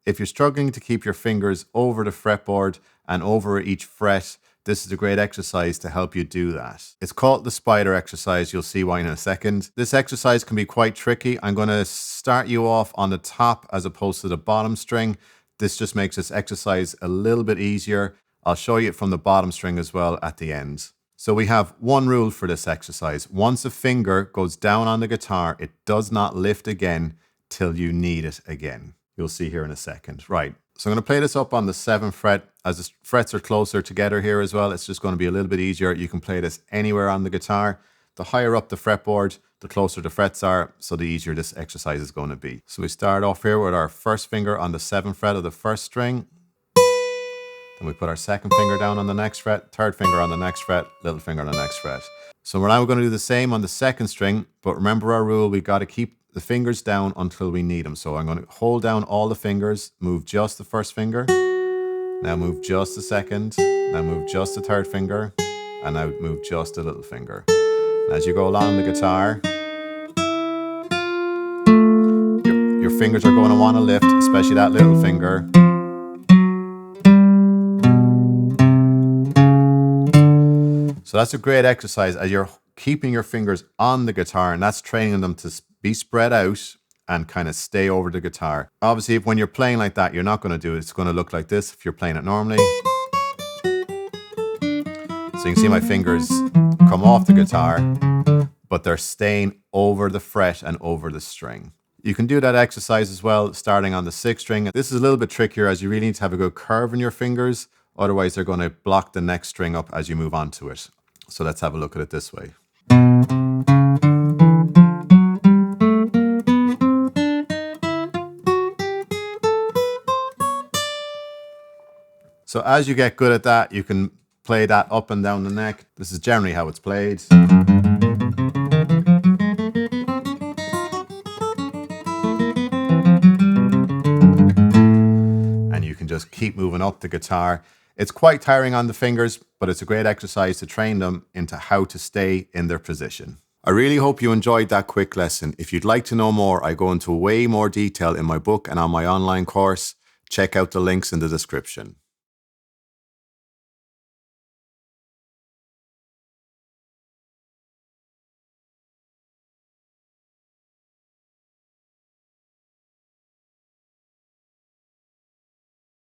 If you're struggling to keep your fingers over the fretboard and over each fret, this is a great exercise to help you do that. It's called the spider exercise. You'll see why in a second. This exercise can be quite tricky. I'm going to start you off on the top as opposed to the bottom string. This just makes this exercise a little bit easier. I'll show you it from the bottom string as well at the end. So we have one rule for this exercise. Once a finger goes down on the guitar, it does not lift again till you need it again. You'll see here in a second. Right. So I'm going to play this up on the 7th fret. As the frets are closer together here as well, it's just going to be a little bit easier. You can play this anywhere on the guitar. The higher up the fretboard, the closer the frets are, so the easier this exercise is going to be. So we start off here with our first finger on the 7th fret of the first string. Then we put our second finger down on the next fret, third finger on the next fret, little finger on the next fret. So we're now going to do the same on the second string, but remember our rule, we got to keep the fingers down until we need them. So I'm going to hold down all the fingers, move just the first finger, now move just the second, now move just the third finger, and now move just the little finger. And as you go along the guitar, your fingers are going to want to lift, especially that little finger. So that's a great exercise as you're keeping your fingers on the guitar, and that's training them to be spread out and kind of stay over the guitar. Obviously, when you're playing like that, you're not going to do it. It's going to look like this if you're playing it normally. So you can see my fingers come off the guitar, but they're staying over the fret and over the string. You can do that exercise as well, starting on the 6th string. This is a little bit trickier as you really need to have a good curve in your fingers. Otherwise, they're going to block the next string up as you move on to it. So let's have a look at it this way. So as you get good at that, you can play that up and down the neck. This is generally how it's played. And you can just keep moving up the guitar. It's quite tiring on the fingers, but it's a great exercise to train them into how to stay in their position. I really hope you enjoyed that quick lesson. If you'd like to know more, I go into way more detail in my book and on my online course. Check out the links in the description.